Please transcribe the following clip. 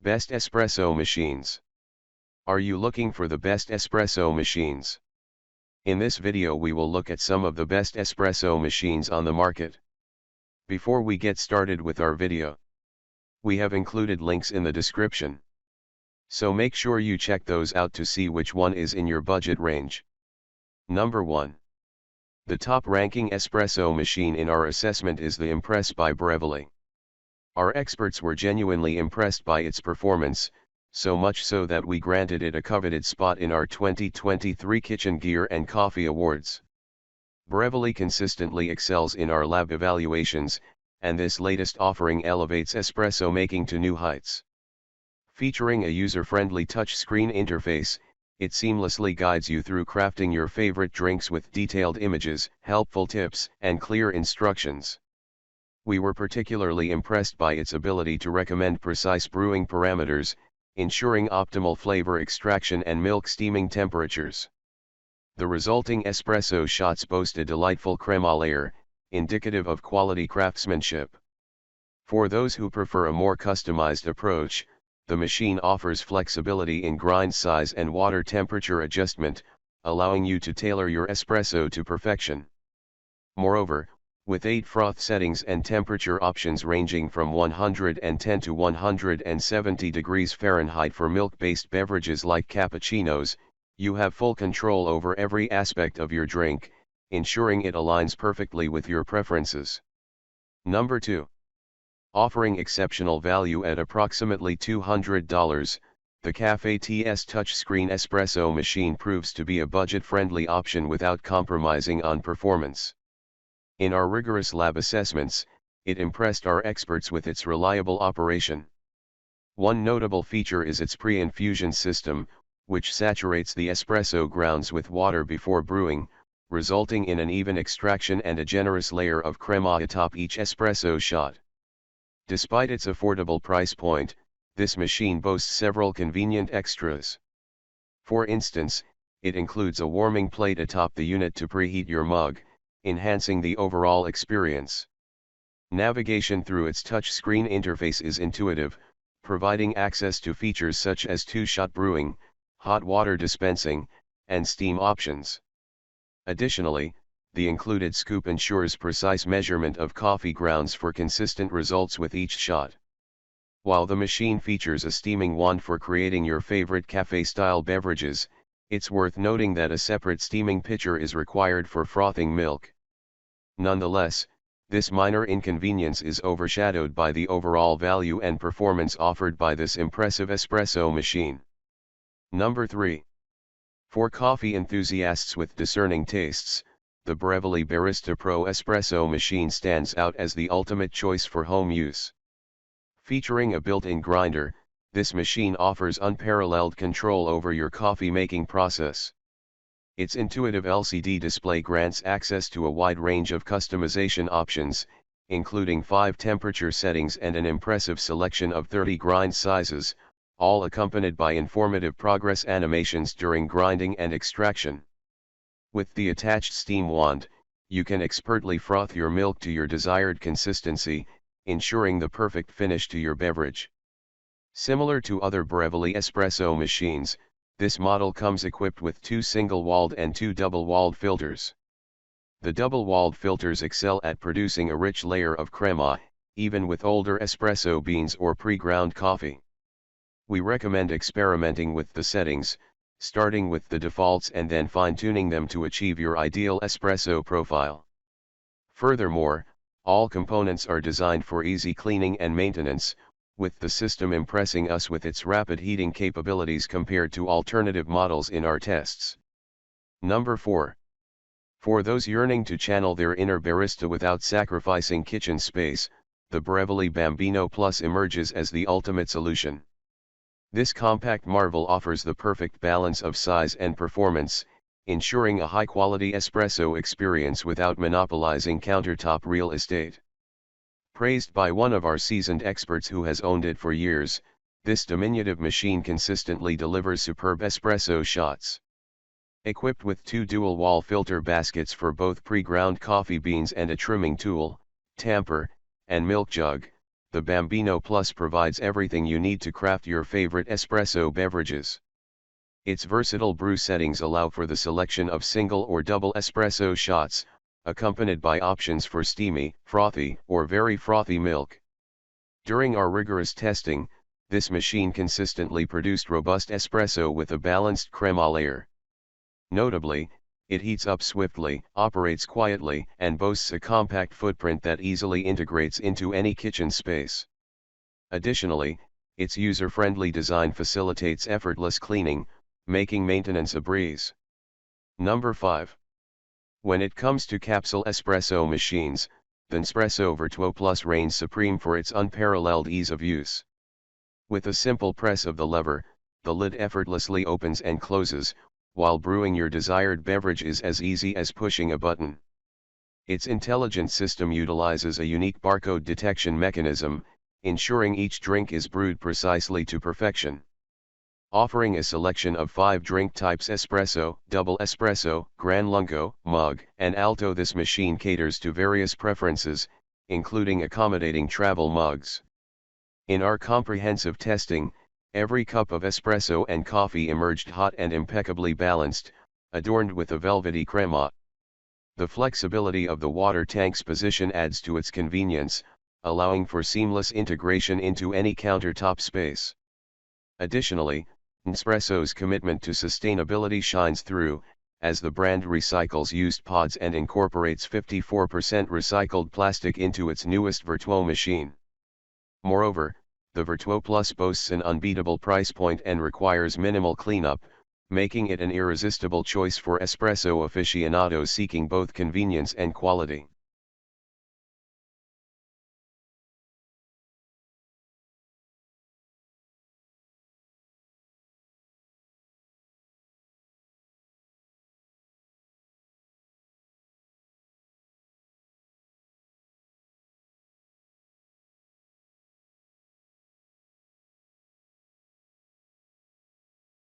Best espresso machines. Are you looking for the best espresso machines? In this video we will look at some of the best espresso machines on the market. Before we get started with our video, we have included links in the description. So make sure you check those out to see which one is in your budget range. Number 1. The top-ranking espresso machine in our assessment is the Impress by Breville. Our experts were genuinely impressed by its performance, so much so that we granted it a coveted spot in our 2023 Kitchen Gear and Coffee Awards. Breville consistently excels in our lab evaluations, and this latest offering elevates espresso making to new heights. Featuring a user-friendly touchscreen interface, it seamlessly guides you through crafting your favorite drinks with detailed images, helpful tips, and clear instructions. We were particularly impressed by its ability to recommend precise brewing parameters, ensuring optimal flavor extraction and milk steaming temperatures. The resulting espresso shots boast a delightful crema layer, indicative of quality craftsmanship. For those who prefer a more customized approach, the machine offers flexibility in grind size and water temperature adjustment, allowing you to tailor your espresso to perfection. Moreover, with 8 froth settings and temperature options ranging from 110 to 170 degrees Fahrenheit for milk-based beverages like cappuccinos, you have full control over every aspect of your drink, ensuring it aligns perfectly with your preferences. Number 2. Offering exceptional value at approximately $200, the Cafe TS touchscreen espresso machine proves to be a budget-friendly option without compromising on performance. In our rigorous lab assessments, it impressed our experts with its reliable operation. One notable feature is its pre-infusion system, which saturates the espresso grounds with water before brewing, resulting in an even extraction and a generous layer of crema atop each espresso shot. Despite its affordable price point, this machine boasts several convenient extras. For instance, it includes a warming plate atop the unit to preheat your mug, enhancing the overall experience. Navigation through its touchscreen interface is intuitive, providing access to features such as 2-shot brewing, hot water dispensing, and steam options. Additionally, the included scoop ensures precise measurement of coffee grounds for consistent results with each shot. While the machine features a steaming wand for creating your favorite cafe-style beverages, it's worth noting that a separate steaming pitcher is required for frothing milk. Nonetheless, this minor inconvenience is overshadowed by the overall value and performance offered by this impressive espresso machine. Number 3. For coffee enthusiasts with discerning tastes, the Breville Barista Pro espresso machine stands out as the ultimate choice for home use. Featuring a built-in grinder, this machine offers unparalleled control over your coffee-making process. Its intuitive LCD display grants access to a wide range of customization options, including 5 temperature settings and an impressive selection of 30 grind sizes, all accompanied by informative progress animations during grinding and extraction. With the attached steam wand, you can expertly froth your milk to your desired consistency, ensuring the perfect finish to your beverage. Similar to other Breville espresso machines, this model comes equipped with 2 single-walled and 2 double-walled filters. The double-walled filters excel at producing a rich layer of crema, even with older espresso beans or pre-ground coffee. We recommend experimenting with the settings, starting with the defaults and then fine-tuning them to achieve your ideal espresso profile. Furthermore, all components are designed for easy cleaning and maintenance, with the system impressing us with its rapid heating capabilities compared to alternative models in our tests. Number 4. For those yearning to channel their inner barista without sacrificing kitchen space, the Breville Bambino Plus emerges as the ultimate solution. This compact marvel offers the perfect balance of size and performance, ensuring a high-quality espresso experience without monopolizing countertop real estate. Praised by one of our seasoned experts who has owned it for years, this diminutive machine consistently delivers superb espresso shots. Equipped with 2 dual-wall filter baskets for both pre-ground coffee beans and a trimming tool, tamper, and milk jug, the Bambino Plus provides everything you need to craft your favorite espresso beverages. Its versatile brew settings allow for the selection of single or double espresso shots, accompanied by options for steamy, frothy, or very frothy milk. During our rigorous testing, this machine consistently produced robust espresso with a balanced crema layer. Notably, it heats up swiftly, operates quietly, and boasts a compact footprint that easily integrates into any kitchen space. Additionally, its user-friendly design facilitates effortless cleaning, making maintenance a breeze. Number 5. When it comes to capsule espresso machines, the Espresso Virtuo Plus reigns supreme for its unparalleled ease of use. With a simple press of the lever, the lid effortlessly opens and closes, while brewing your desired beverage is as easy as pushing a button. Its intelligent system utilizes a unique barcode detection mechanism, ensuring each drink is brewed precisely to perfection. Offering a selection of 5 drink types: espresso, double espresso, gran lungo, mug, and alto, this machine caters to various preferences, including accommodating travel mugs. In our comprehensive testing, every cup of espresso and coffee emerged hot and impeccably balanced, adorned with a velvety crema. The flexibility of the water tank's position adds to its convenience, allowing for seamless integration into any countertop space. Additionally, Espresso's commitment to sustainability shines through, as the brand recycles used pods and incorporates 54% recycled plastic into its newest Virtuo machine. Moreover, the Virtuo Plus boasts an unbeatable price point and requires minimal cleanup, making it an irresistible choice for espresso aficionados seeking both convenience and quality.